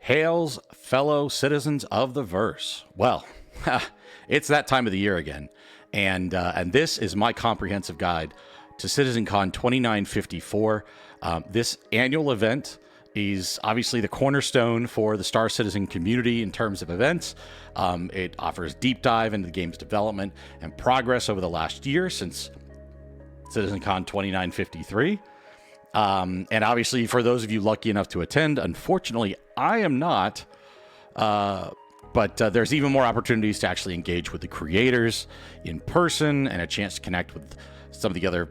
Hails, fellow citizens of the verse. Well, it's that time of the year again, and this is my comprehensive guide to CitizenCon 2954. This annual event is obviously the cornerstone for the Star Citizen community in terms of events. It offers deep dive into the game's development and progress over the last year since CitizenCon 2953. And obviously, for those of you lucky enough to attend, unfortunately, I am not. But there's even more opportunities to actually engage with the creators in person and a chance to connect with some of the other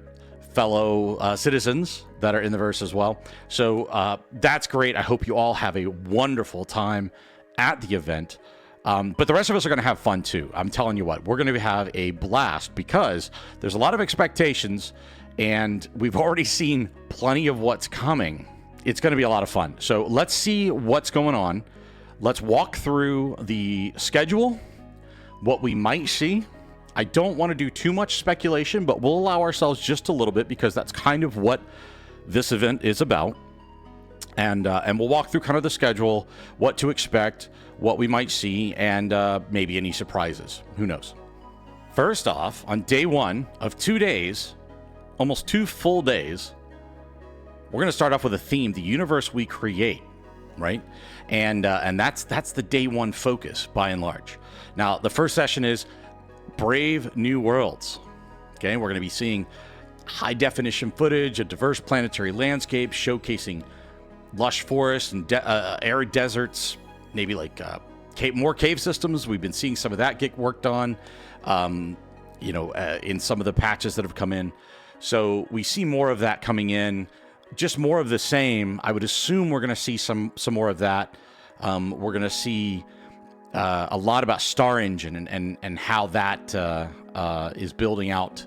fellow citizens that are in the verse as well. So that's great. I hope you all have a wonderful time at the event. But the rest of us are going to have fun too. I'm telling you what, we're going to have a blast because there's a lot of expectations and we've already seen plenty of what's coming. It's going to be a lot of fun. So let's see what's going on. Let's walk through the schedule, what we might see. I don't want to do too much speculation, but we'll allow ourselves just a little bit because that's kind of what this event is about. And we'll walk through kind of the schedule, what to expect, what we might see, and maybe any surprises. Who knows? First off, on day one of 2 days, almost 2 full days, we're going to start off with a theme, the universe we create, right? And that's the day one focus by and large. Now, the first session is Brave New Worlds. Okay, we're going to be seeing high definition footage, a diverse planetary landscape showcasing lush forests and arid deserts, maybe like more cave systems. We've been seeing some of that get worked on, in some of the patches that have come in. So we see more of that coming in, just more of the same. I would assume we're going to see some more of that. We're going to see a lot about Star Engine and how that is building out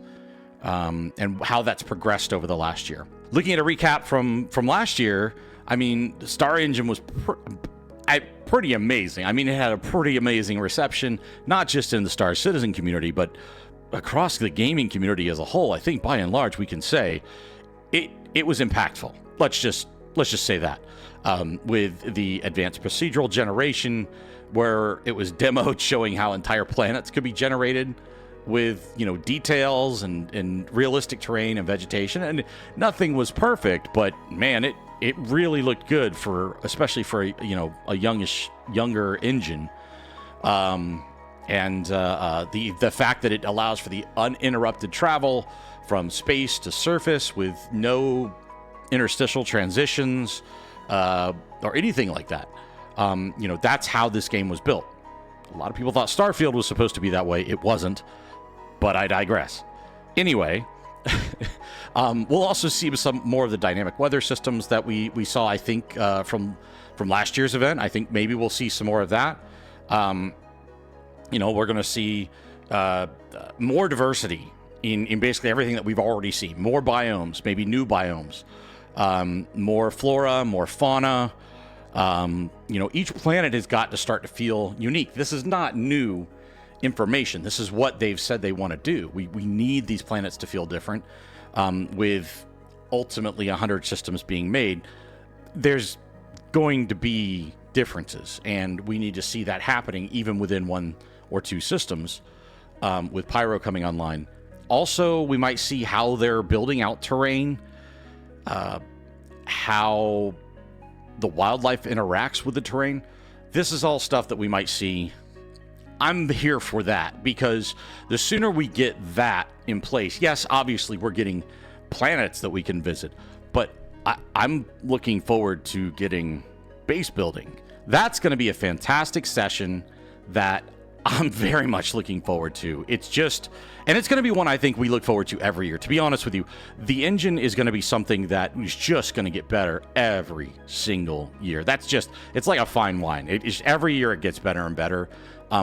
and how that's progressed over the last year. Looking at a recap from last year, I mean, Star Engine was pretty amazing. I mean, it had a pretty amazing reception, not just in the Star Citizen community, but across the gaming community as a whole. I think by and large we can say it was impactful. Let's just say that. With the advanced procedural generation, where it was demoed showing how entire planets could be generated with details and realistic terrain and vegetation, and nothing was perfect, but man, it really looked good especially for a younger engine. And the fact that it allows for the uninterrupted travel from space to surface with no interstitial transitions or anything like that. That's how this game was built. A lot of people thought Starfield was supposed to be that way. It wasn't, but I digress. Anyway, we'll also see some more of the dynamic weather systems that we saw, I think, from last year's event. I think maybe we'll see some more of that. We're going to see more diversity in basically everything that we've already seen. More biomes, maybe new biomes, more flora, more fauna. Each planet has got to start to feel unique. This is not new information. This is what they've said they want to do. We need these planets to feel different. With ultimately 100 systems being made, there's going to be differences, and we need to see that happening even within 1 or 2 systems, with Pyro coming online. Also, we might see how they're building out terrain, how the wildlife interacts with the terrain. This is all stuff that we might see. I'm here for that, because the sooner we get that in place, yes, obviously we're getting planets that we can visit, but I'm looking forward to getting base building. That's going to be a fantastic session that I'm very much looking forward to. It's going to be one I think we look forward to every year. To be honest with you, the engine is going to be something that is just going to get better every single year. It's like a fine wine. Every year it gets better and better,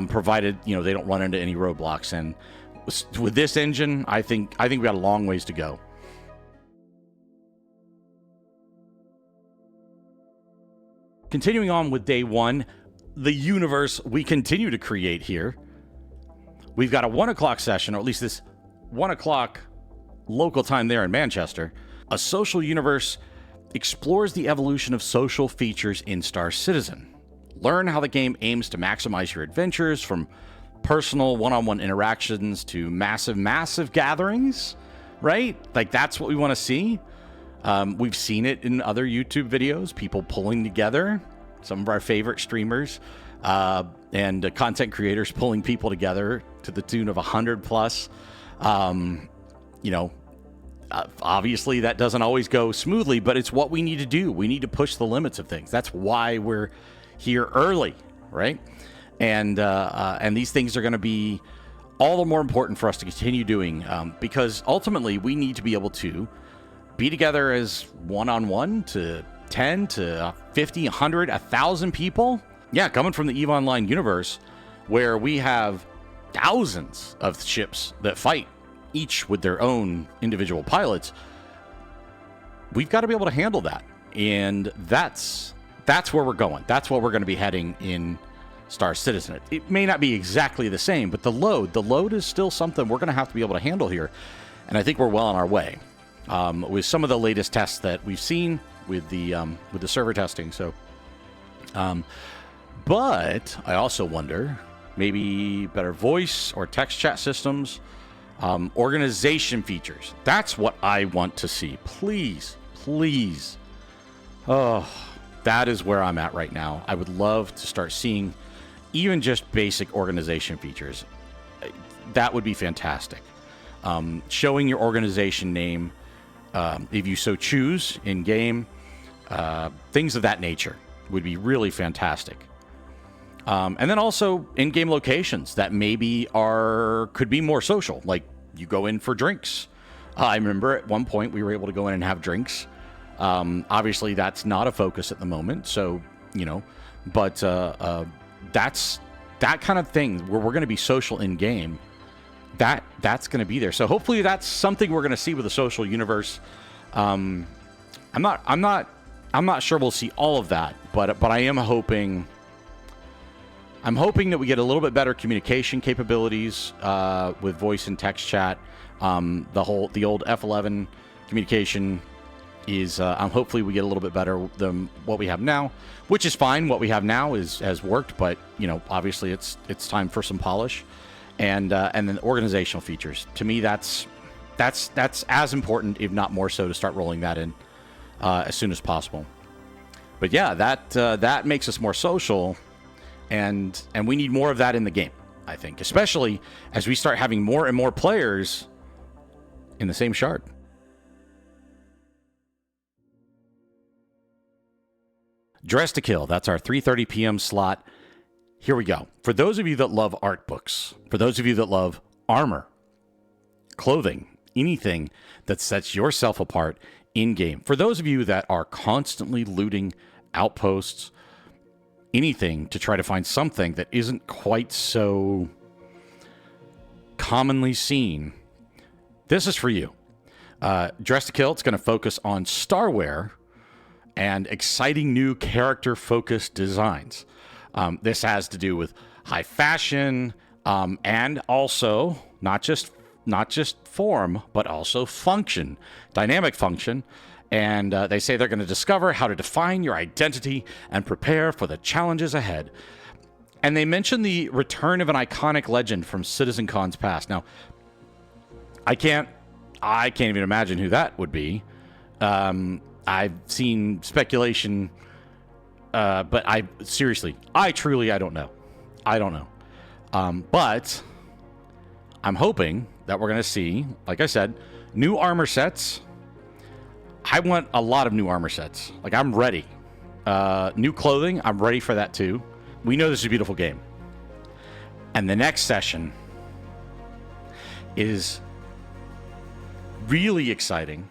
provided they don't run into any roadblocks. And with this engine, I think we got a long ways to go. Continuing on with day one, the universe we continue to create here. We've got a 1 o'clock session, or at least this 1 o'clock local time there in Manchester. A social universe explores the evolution of social features in Star Citizen. Learn how the game aims to maximize your adventures, from personal one-on-one interactions to massive gatherings, right? Like, that's what we want to see. We've seen it in other YouTube videos, people pulling together, some of our favorite streamers and content creators pulling people together to the tune of 100 plus. Obviously that doesn't always go smoothly, but it's what we need to do. We need to push the limits of things. That's why we're here early, right? And these things are going to be all the more important for us to continue doing, because ultimately we need to be able to be together as one-on-one to 10 to 50, 100, 1,000 people. Yeah, coming from the EVE Online universe, where we have thousands of ships that fight, each with their own individual pilots. We've got to be able to handle that. And that's where we're going. That's what we're going to be heading in Star Citizen. It may not be exactly the same, but the load is still something we're going to have to be able to handle here. And I think we're well on our way with some of the latest tests that we've seen with the server testing. So, but I also wonder, maybe better voice or text chat systems, organization features. That's what I want to see. Please. Oh, that is where I'm at right now. I would love to start seeing even just basic organization features. That would be fantastic. Showing your organization name, if you so choose, in game, things of that nature would be really fantastic. And then also in-game locations that maybe could be more social, like you go in for drinks. I remember at one point we were able to go in and have drinks. Obviously that's not a focus at the moment, so, but that's that kind of thing where we're going to be social in-game. That's going to be there. So hopefully that's something we're going to see with the social universe. I'm not sure we'll see all of that, but I am hoping. I'm hoping that we get a little bit better communication capabilities with voice and text chat. The old F11 communication is. Hopefully we get a little bit better than what we have now, which is fine. What we have now has worked, but obviously it's time for some polish, and then organizational features. To me, that's as important, if not more so, to start rolling that in as soon as possible. But yeah, that makes us more social. And we need more of that in the game, I think, especially as we start having more and more players in the same shard. Dress to Kill, that's our 3:30 p.m. slot. Here we go. For those of you that love art books, for those of you that love armor, clothing, anything that sets yourself apart in-game, for those of you that are constantly looting outposts, anything to try to find something that isn't quite so commonly seen, this is for you. Dress to Kill, it's going to focus on starwear and exciting new character-focused designs. This has to do with high fashion and also not just form, but also function, dynamic function. And they say they're going to discover how to define your identity and prepare for the challenges ahead. And they mention the return of an iconic legend from CitizenCon's past. Now, I can't even imagine who that would be. I've seen speculation, but I don't know. I don't know. But I'm hoping that we're going to see, like I said, new armor sets. I want a lot of new armor sets. Like, I'm ready. New clothing, I'm ready for that too. We know this is a beautiful game. And the next session is really exciting.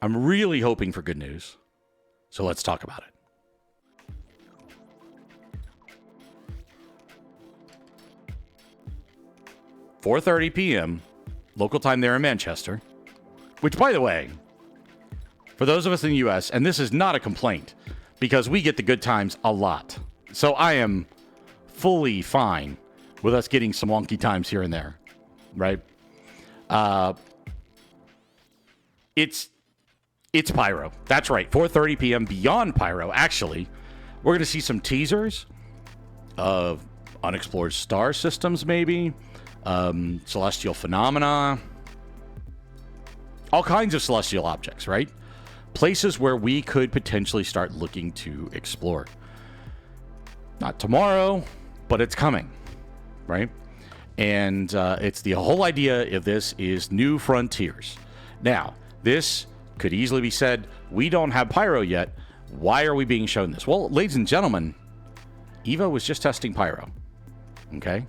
I'm really hoping for good news. So let's talk about it. $4:30 p.m. local time there in Manchester. Which, by the way, for those of us in the U.S., and this is not a complaint, because we get the good times a lot. So I am fully fine with us getting some wonky times here and there, right? It's Pyro. That's right, 4:30 p.m. beyond Pyro, actually. We're going to see some teasers of unexplored star systems, maybe celestial phenomena, all kinds of celestial objects, right? Places where we could potentially start looking to explore. Not tomorrow, but it's coming, right? And it's the whole idea of this is new frontiers. Now, this could easily be said, we don't have Pyro yet. Why are we being shown this? Well, ladies and gentlemen, EVA was just testing Pyro. Okay?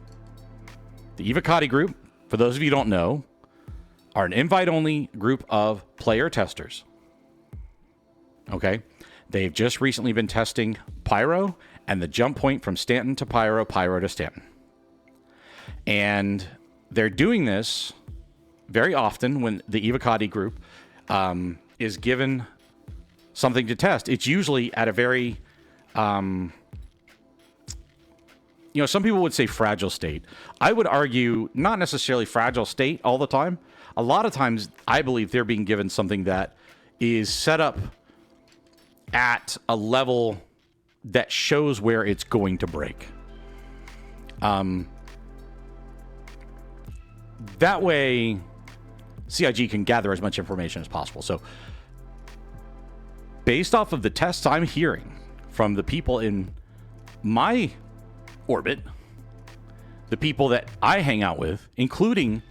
The Evocati group, for those of you who don't know, are an invite-only group of player testers. Okay? They've just recently been testing Pyro and the jump point from Stanton to Pyro, Pyro to Stanton. And they're doing this very often when the Evocati group is given something to test. It's usually at a very, some people would say fragile state. I would argue not necessarily fragile state all the time. A lot of times, I believe they're being given something that is set up at a level that shows where it's going to break. That way, CIG can gather as much information as possible. So, based off of the tests I'm hearing from the people in my orbit, the people that I hang out with, including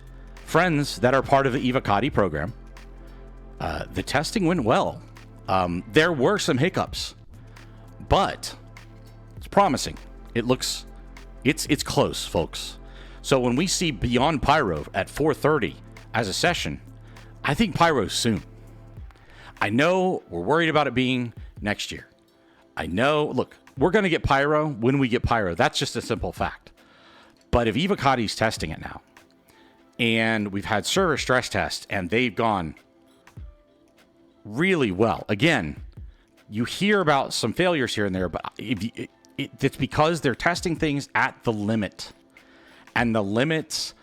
friends that are part of the Evocati program, the testing went well. There were some hiccups, but it's promising. It looks, it's close, folks. So when we see Beyond Pyro at 4:30 as a session, I think Pyro's soon. I know we're worried about it being next year. I know, look, we're going to get Pyro when we get Pyro. That's just a simple fact. But if Evocati's testing it now, and we've had server stress tests, and they've gone really well. Again, you hear about some failures here and there, but it's because they're testing things at the limit. And the limits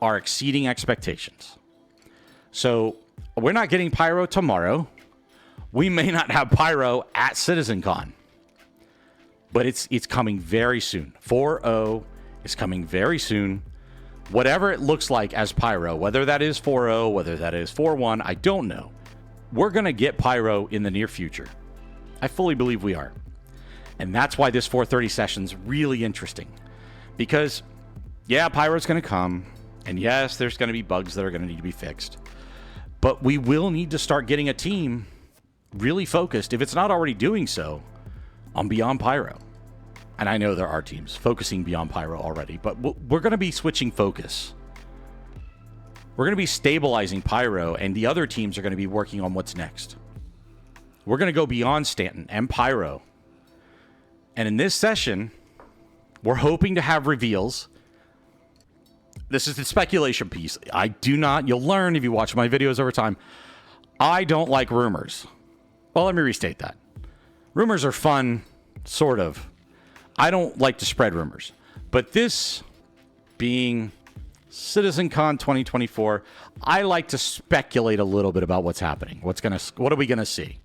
are exceeding expectations. So we're not getting Pyro tomorrow. We may not have Pyro at CitizenCon. But it's coming very soon. 4.0 is coming very soon. Whatever it looks like as Pyro, whether that is 4.0, whether that is 4.1, I don't know. We're going to get Pyro in the near future. I fully believe we are. And that's why this 4:30 session's really interesting. Because, yeah, Pyro's going to come. And yes, there's going to be bugs that are going to need to be fixed. But we will need to start getting a team really focused, if it's not already doing so, on Beyond Pyro. And I know there are teams focusing Beyond Pyro already, but we're going to be switching focus. We're going to be stabilizing Pyro, and the other teams are going to be working on what's next. We're going to go beyond Stanton and Pyro. And in this session, we're hoping to have reveals. This is the speculation piece. I do not, you'll learn if you watch my videos over time, I don't like rumors. Well, let me restate that. Rumors are fun, sort of. I don't like to spread rumors. But this being CitizenCon 2024, I like to speculate a little bit about what's happening. What are we going to see?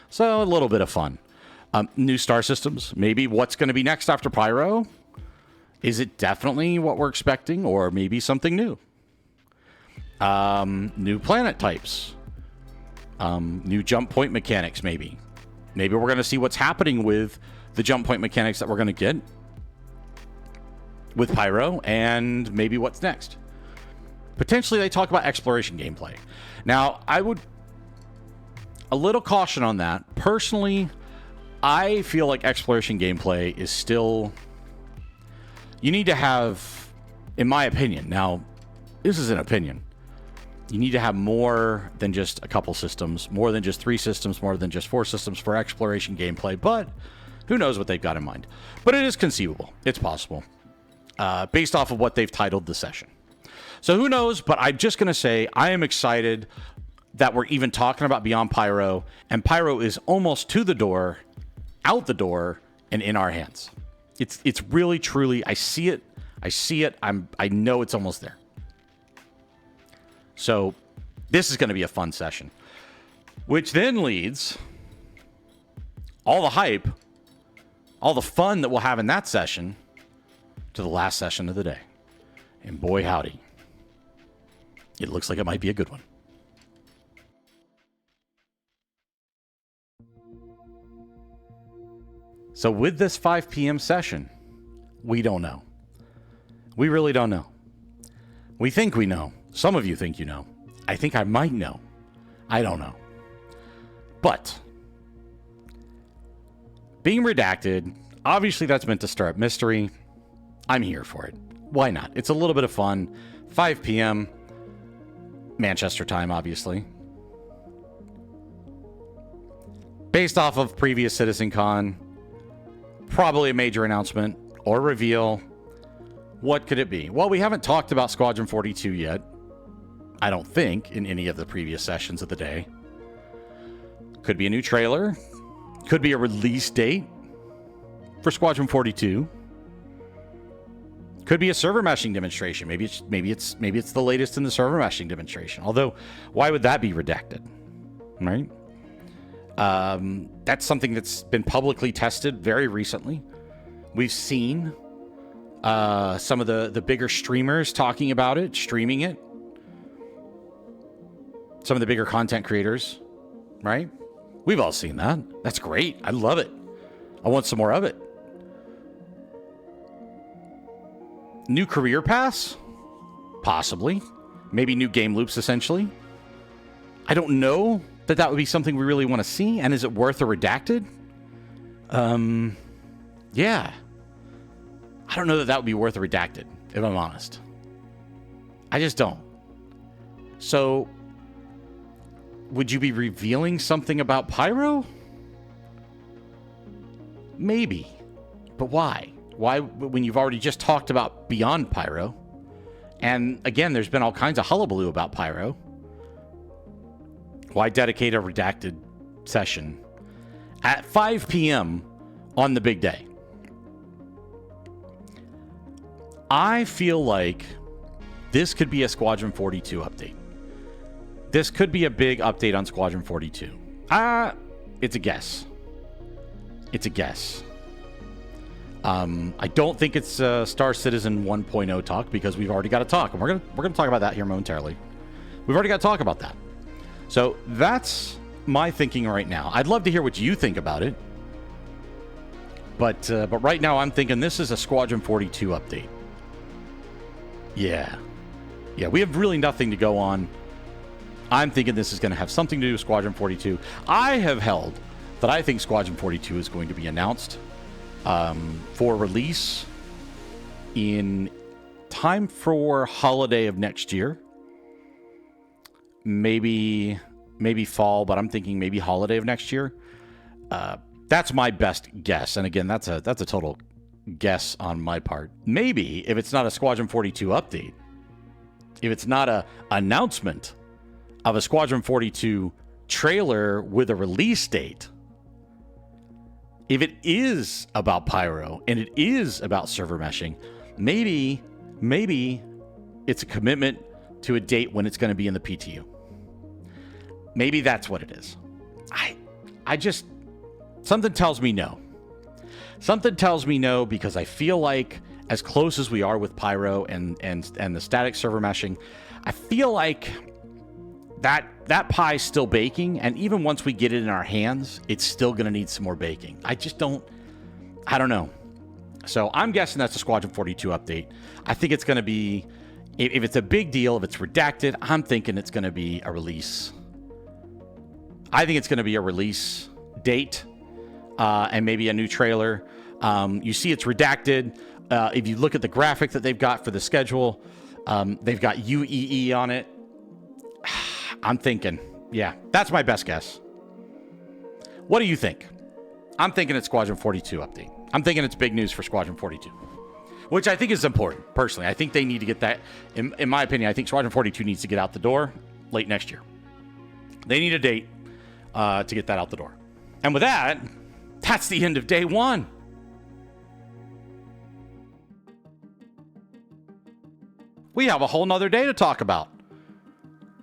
So a little bit of fun. New star systems, maybe what's going to be next after Pyro? Is it definitely what we're expecting, or maybe something new? New planet types. New jump point mechanics, maybe. Maybe we're going to see what's happening with the jump point mechanics that we're going to get with Pyro, and maybe what's next. Potentially, they talk about exploration gameplay. Now, I would... a little caution on that. Personally, I feel like exploration gameplay is still... you need to have, in my opinion, now, this is an opinion, you need to have more than just a couple systems, more than just 3 systems, more than just 4 systems for exploration gameplay, but who knows what they've got in mind. But it is conceivable. It's possible. Based off of what they've titled the session. So who knows, but I'm just going to say I am excited that we're even talking about Beyond Pyro, and Pyro is almost to the door, out the door, and in our hands. It's really, truly, I see it. I know it's almost there. So this is going to be a fun session, which then leads all the hype all the fun that we'll have in that session to the last session of the day. And boy, howdy. It looks like it might be a good one. So with this 5 p.m. session, we don't know. We really don't know. We think we know. Some of you think you know. I think I might know. I don't know. But being redacted, obviously that's meant to stir up mystery. I'm here for it. Why not? It's a little bit of fun. 5 p.m. Manchester time, obviously. Based off of previous CitizenCon, probably a major announcement or reveal. What could it be? Well, we haven't talked about Squadron 42 yet. I don't think in any of the previous sessions of the day. Could be a new trailer. Could be a release date for Squadron 42. Could be a server meshing demonstration. Maybe it's the latest in the server meshing demonstration. Although, why would that be redacted? Right? That's something that's been publicly tested very recently. We've seen some of the bigger streamers talking about it, streaming it. Some of the bigger content creators, right? We've all seen that. That's great. I love it. I want some more of it. New career paths? Possibly. Maybe new game loops, essentially. I don't know that would be something we really want to see. And is it worth a redacted? Yeah. I don't know that would be worth a redacted, if I'm honest. I just don't. So, would you be revealing something about Pyro? Maybe. But why? Why, when you've already just talked about Beyond Pyro? And again, there's been all kinds of hullabaloo about Pyro. Why dedicate a redacted session at 5 p.m. on the big day? I feel like this could be a Squadron 42 update. This could be a big update on Squadron 42. It's a guess. It's a guess. I don't think it's Star Citizen 1.0 talk because we've already got to talk, and we're gonna talk about that here momentarily. We've already got to talk about that. So that's my thinking right now. I'd love to hear what you think about it, but right now I'm thinking this is a Squadron 42 update. Yeah, we have really nothing to go on. I'm thinking this is going to have something to do with Squadron 42. I have held that I think Squadron 42 is going to be announced for release in time for holiday of next year. Maybe fall, but I'm thinking maybe holiday of next year. That's my best guess. And again, that's a total guess on my part. Maybe if it's not a Squadron 42 update, if it's not a announcement of a Squadron 42 trailer with a release date, if it is about Pyro and it is about server meshing, maybe it's a commitment to a date when it's going to be in the PTU. Maybe that's what it is. I just, something tells me no. Something tells me no because I feel like as close as we are with Pyro and the static server meshing, I feel like that pie's still baking, and even once we get it in our hands, it's still going to need some more baking. I don't know. So I'm guessing that's a Squadron 42 update. I think it's going to be, if it's a big deal, if it's redacted, I'm thinking it's going to be a release. I think it's going to be a release date and maybe a new trailer. You see it's redacted. If you look at the graphic that they've got for the schedule, they've got UEE on it. I'm thinking, yeah, that's my best guess. What do you think? I'm thinking it's Squadron 42 update. I'm thinking it's big news for Squadron 42, which I think is important, personally. I think they need to get that, in my opinion, I think Squadron 42 needs to get out the door late next year. They need a date to get that out the door. And with that, that's the end of day one. We have a whole nother day to talk about.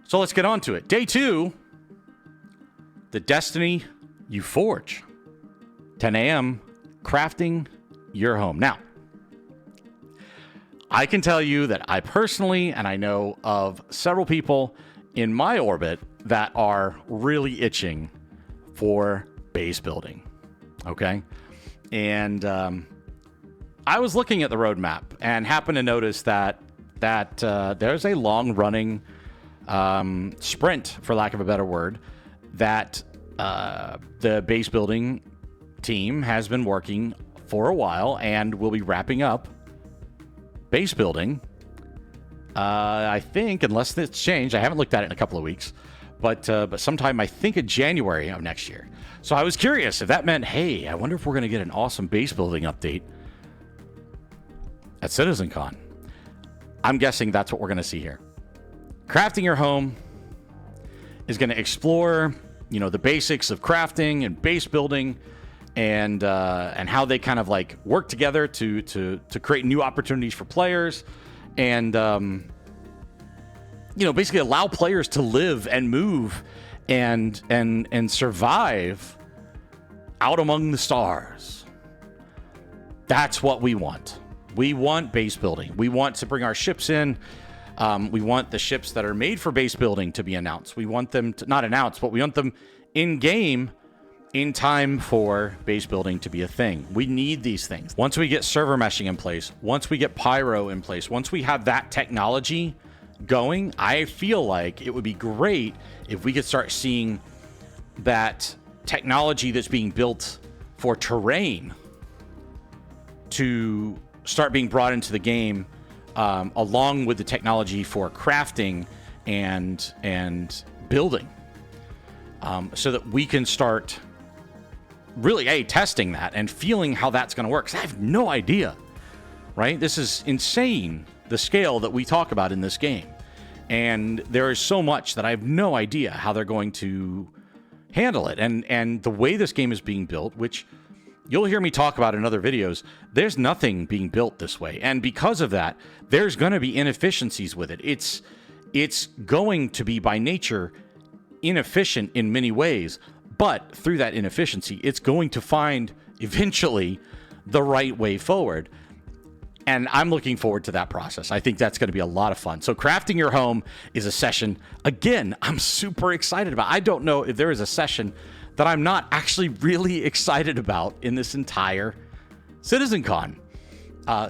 So let's get on to it. Day two, the destiny you forge. 10 a.m. crafting your home. Now, I can tell you that I personally, and I know of several people in my orbit that are really itching for base building. Okay. And I was looking at the roadmap and happened to notice that there's a long running sprint, for lack of a better word, that the base building team has been working for a while and will be wrapping up base building. I think, unless it's changed, I haven't looked at it in a couple of weeks, but sometime, I think, in January of next year. So I was curious if that meant, hey, I wonder if we're going to get an awesome base building update at CitizenCon. I'm guessing that's what we're going to see here. Crafting your home is going to explore, the basics of crafting and base building, and how they kind of like work together to create new opportunities for players, and basically allow players to live and move and survive out among the stars. That's what we want. We want base building. We want to bring our ships in. We want the ships that are made for base building to be announced. We want them to not announced, but we want them in game in time for base building to be a thing. We need these things. Once we get server meshing in place, once we get Pyro in place, once we have that technology going, I feel like it would be great if we could start seeing that technology that's being built for terrain to start being brought into the game, along with the technology for crafting and building, so that we can start really testing that and feeling how that's going to work. 'Cause I have no idea, right? This is insane, the scale that we talk about in this game. And there is so much that I have no idea how they're going to handle it. And the way this game is being built, which you'll hear me talk about in other videos, there's nothing being built this way. And because of that, there's going to be inefficiencies with it. It's going to be by nature inefficient in many ways, but through that inefficiency, it's going to find eventually the right way forward. And I'm looking forward to that process. I think that's going to be a lot of fun. So crafting your home is a session, again, I'm super excited about. I don't know if there is a session that I'm not actually really excited about in this entire CitizenCon.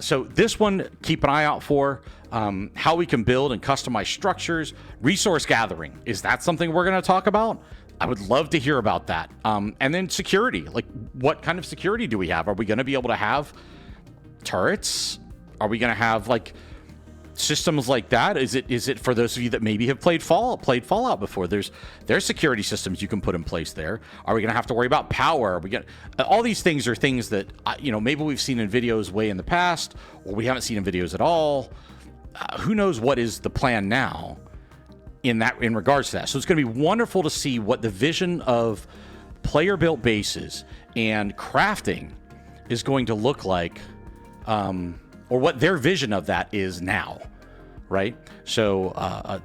So this one, keep an eye out for how we can build and customize structures. Resource gathering, is that something we're going to talk about? I would love to hear about that. And then security, like what kind of security do we have? Are we going to be able to have turrets? Are we going to have like systems like that? Is it for those of you that maybe have played Fallout before? There's security systems you can put in place there. Are we going to have to worry about power? Are we going all these things are things that maybe we've seen in videos way in the past, or we haven't seen in videos at all. Who knows what is the plan now in regards to that? So it's going to be wonderful to see what the vision of player built bases and crafting is going to look like, or what their vision of that is now, right? So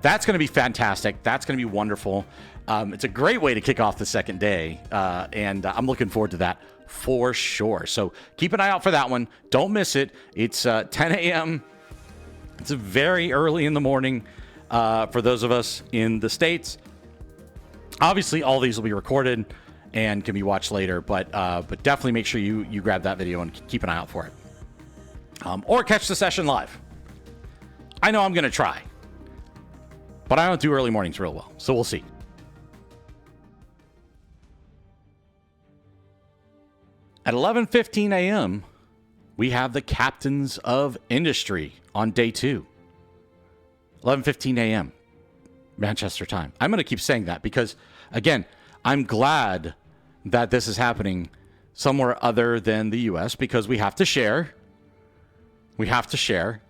that's going to be fantastic. That's going to be wonderful. It's a great way to kick off the second day, and I'm looking forward to that for sure. So keep an eye out for that one. Don't miss it. It's 10 a.m. It's very early in the morning for those of us in the States. Obviously, all these will be recorded and can be watched later, but definitely make sure you grab that video and keep an eye out for it. Or catch the session live. I know I'm going to try, but I don't do early mornings real well, so we'll see. At 11:15 a.m., we have the Captains of Industry on day 2. 11:15 a.m. Manchester time. I'm going to keep saying that because, again, I'm glad that this is happening somewhere other than the U.S. because we have to share. We have to share.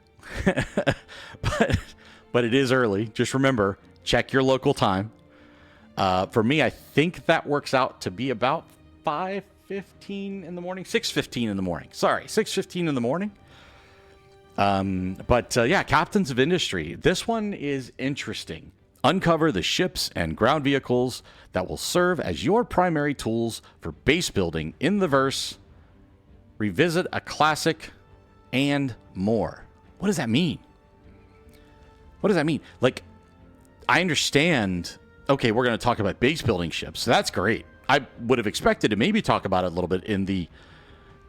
but it is early. Just remember, check your local time. For me, I think that works out to be about 5:15 in the morning, 6:15 in the morning. Sorry, 6:15 in the morning. Yeah, Captains of Industry. This one is interesting. Uncover the ships and ground vehicles that will serve as your primary tools for base building in the verse revisit a classic, and more. What does that mean? What does that mean? Like, I understand, okay, we're going to talk about base building ships, so that's great. I would have expected to maybe talk about it a little bit in the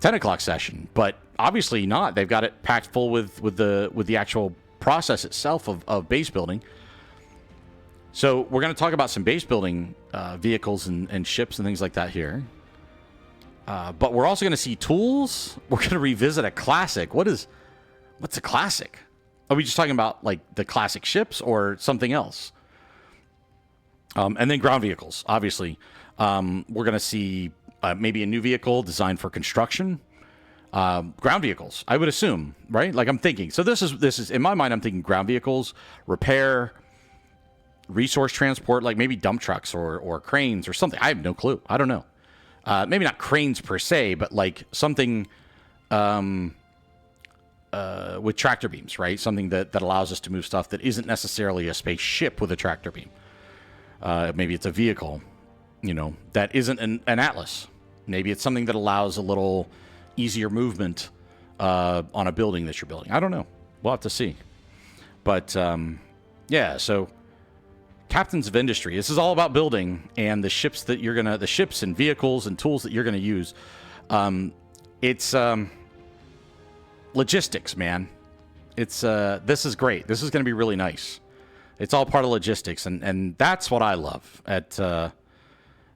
10 o'clock session, but obviously not. They've got it packed full with the actual process itself of base building. So we're going to talk about some base building vehicles and ships and things like that here. But we're also going to see tools. We're going to revisit a classic. What's a classic? Are we just talking about like the classic ships or something else? And then ground vehicles, obviously. We're going to see maybe a new vehicle designed for construction. Ground vehicles, I would assume, right? Like I'm thinking. So this is in my mind, I'm thinking ground vehicles, repair, resource transport, like maybe dump trucks or cranes or something. I have no clue. I don't know. Maybe not cranes per se, but like something with tractor beams, right? Something that allows us to move stuff that isn't necessarily a spaceship with a tractor beam. Maybe it's a vehicle, that isn't an Atlas. Maybe it's something that allows a little easier movement on a building that you're building. I don't know. We'll have to see. But yeah, so Captains of Industry. This is all about building and the ships that the ships and vehicles and tools that you're gonna use. It's logistics, man. It's this is great. This is gonna be really nice. It's all part of logistics, and that's what I love at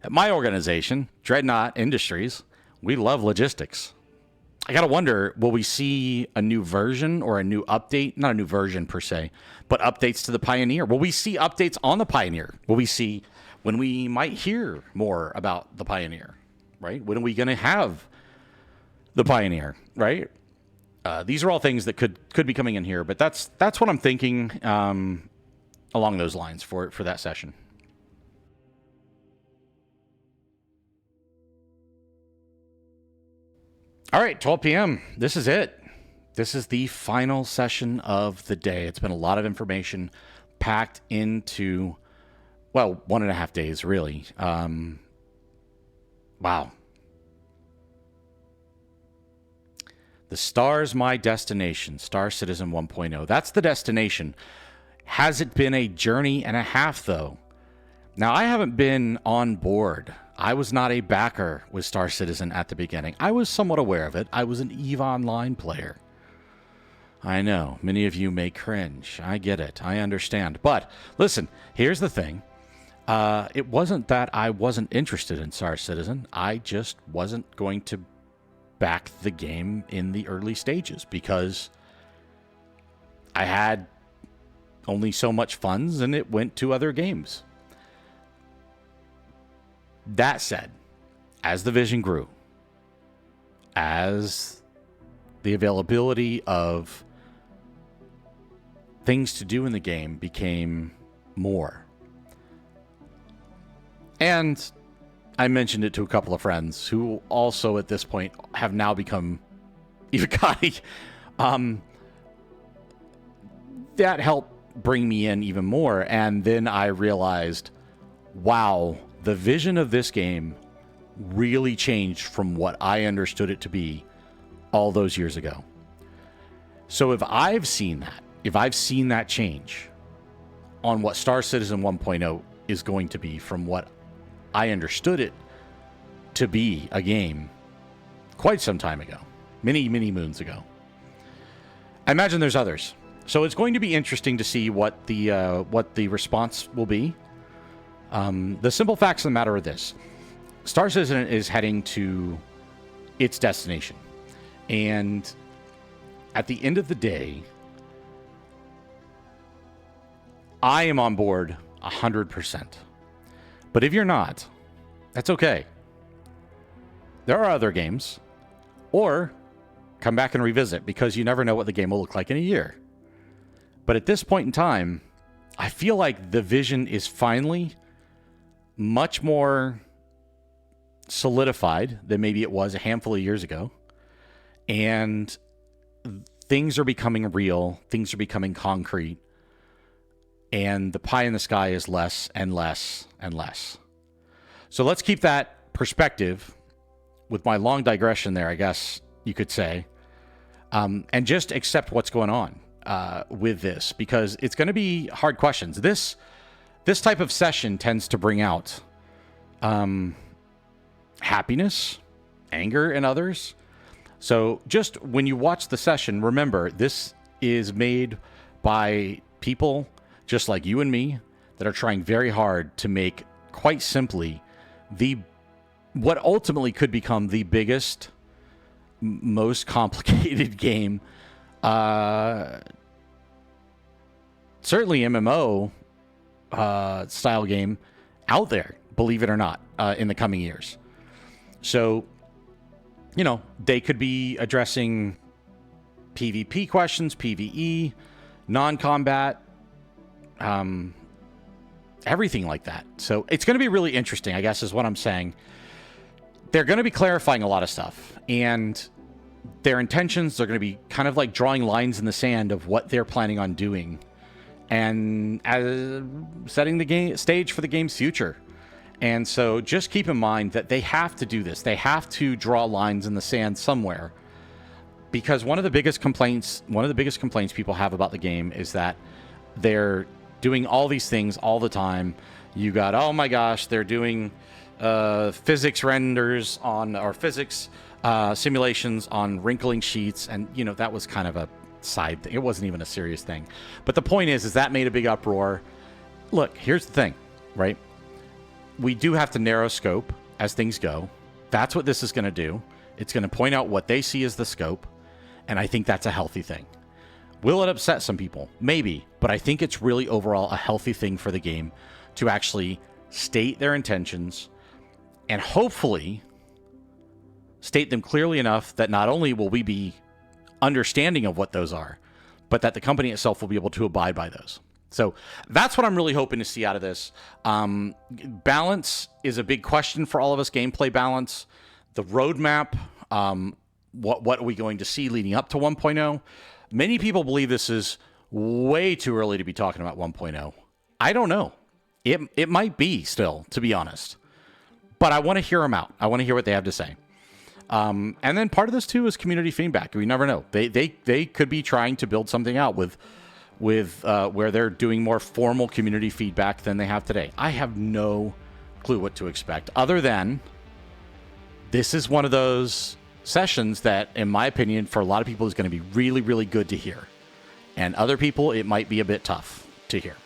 my organization, Dreadnought Industries. We love logistics. I gotta wonder, will we see a new version or a new update? Not a new version per se, but updates to the Pioneer. Will we see updates on the Pioneer? Will we see when we might hear more about the Pioneer, right? When are we gonna have the Pioneer, right? These are all things that could be coming in here, but that's what I'm thinking along those lines for that session. All right, 12 p.m. This is it. This is the final session of the day. It's been a lot of information packed into, well, 1.5 days, really. Wow. The Star's my destination. Star Citizen 1.0. That's the destination. Has it been a journey and a half, though? Now, I haven't been on board. I was not a backer with Star Citizen at the beginning. I was somewhat aware of it. I was an EVE Online player. I know, many of you may cringe. I get it. I understand. But, listen, here's the thing. It wasn't that I wasn't interested in Star Citizen. I just wasn't going to back the game in the early stages because I had only so much funds and it went to other games. That said, as the vision grew, as the availability of things to do in the game became more, and I mentioned it to a couple of friends who also at this point have now become Ivakati, that helped bring me in even more, and then I realized, wow, the vision of this game really changed from what I understood it to be all those years ago. So if I've seen that change on what Star Citizen 1.0 is going to be from what I understood it to be a game quite some time ago, many, many moons ago, I imagine there's others. So it's going to be interesting to see what the response will be. The simple facts of the matter are this. Star Citizen is heading to its destination. And at the end of the day, I am on board 100%. But if you're not, that's okay. There are other games. Or come back and revisit, because you never know what the game will look like in a year. But at this point in time, I feel like the vision is finally much more solidified than maybe it was a handful of years ago. And things are becoming real. Things are becoming concrete. And the pie in the sky is less and less and less. So let's keep that perspective with my long digression there, I guess, you could say, and just accept what's going on with this, because it's going to be hard questions. This type of session tends to bring out happiness, anger in others. So just when you watch the session, remember, this is made by people just like you and me that are trying very hard to make, quite simply, what ultimately could become the biggest, most complicated game, certainly MMO style game out there, believe it or not, in the coming years. So, you know, they could be addressing PvP questions, PvE, non-combat, everything like that. So it's going to be really interesting, I guess, is what I'm saying. They're going to be clarifying a lot of stuff, and their intentions are going to be kind of like drawing lines in the sand of what they're planning on doing, and setting the stage for the game's future. And so just keep in mind that they have to do this. They have to draw lines in the sand somewhere, because one of the biggest complaints people have about the game is that they're doing all these things all the time. You got, oh my gosh, they're doing physics renders on, or physics simulations on wrinkling sheets, and you know, that was kind of a side thing. It wasn't even a serious thing. But the point is that made a big uproar. Look, here's the thing, right? We do have to narrow scope as things go. That's what this is going to do. It's going to point out what they see as the scope, and I think that's a healthy thing. Will it upset some people? Maybe, but I think it's really overall a healthy thing for the game to actually state their intentions, and hopefully state them clearly enough that not only will we be understanding of what those are, but that the company itself will be able to abide by those. So that's what I'm really hoping to see out of this. Balance is a big question for all of us, gameplay balance. The roadmap, what are we going to see leading up to 1.0? Many people believe this is way too early to be talking about 1.0. I don't know. It might be still, to be honest. But I want to hear them out. I want to hear what they have to say. And then part of this, too, is community feedback. We never know. They could be trying to build something out with where they're doing more formal community feedback than they have today. I have no clue what to expect, other than this is one of those sessions that, in my opinion, for a lot of people is going to be really, really good to hear. And other people, it might be a bit tough to hear.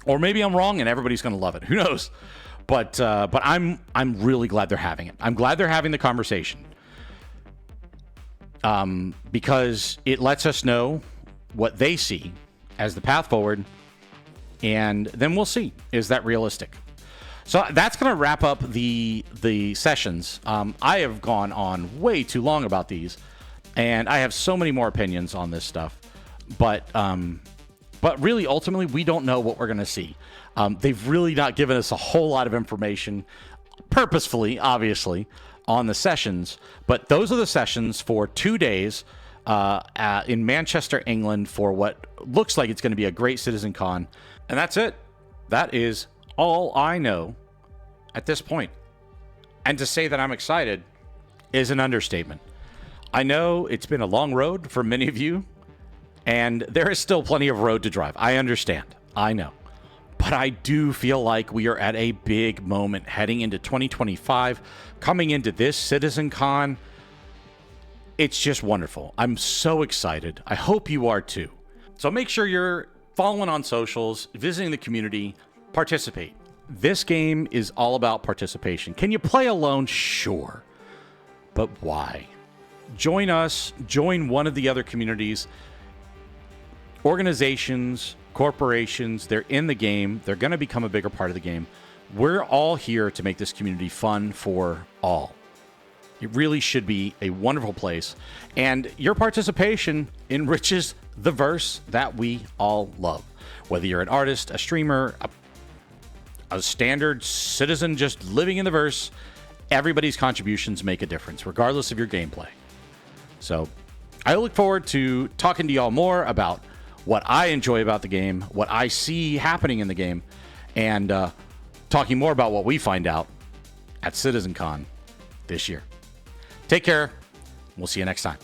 Or maybe I'm wrong and everybody's going to love it. Who knows? But I'm really glad they're having it. I'm glad they're having the conversation. Because it lets us know what they see as the path forward, and then we'll see, is that realistic? So that's going to wrap up the sessions. I have gone on way too long about these, and I have so many more opinions on this stuff. But really, ultimately, we don't know what we're going to see. They've really not given us a whole lot of information, purposefully, obviously, on the sessions. But those are the sessions for 2 days in Manchester, England, for what looks like it's going to be a great Citizen Con. And that's it. That is all I know at this point. And to say that I'm excited is an understatement. I know it's been a long road for many of you, and there is still plenty of road to drive. I understand. I know. But I do feel like we are at a big moment heading into 2025, coming into this Citizen Con. It's just wonderful. I'm so excited. I hope you are too. So make sure you're following on socials, visiting the community, participate. This game is all about participation. Can you play alone? Sure. But why? Join us. Join one of the other communities. Organizations, corporations, they're in the game. They're going to become a bigger part of the game. We're all here to make this community fun for all. It really should be a wonderful place. And your participation enriches the verse that we all love. Whether you're an artist, a streamer, a standard citizen just living in the verse, everybody's contributions make a difference, regardless of your gameplay. So I look forward to talking to y'all more about what I enjoy about the game, what I see happening in the game, and talking more about what we find out at CitizenCon this year. Take care. We'll see you next time.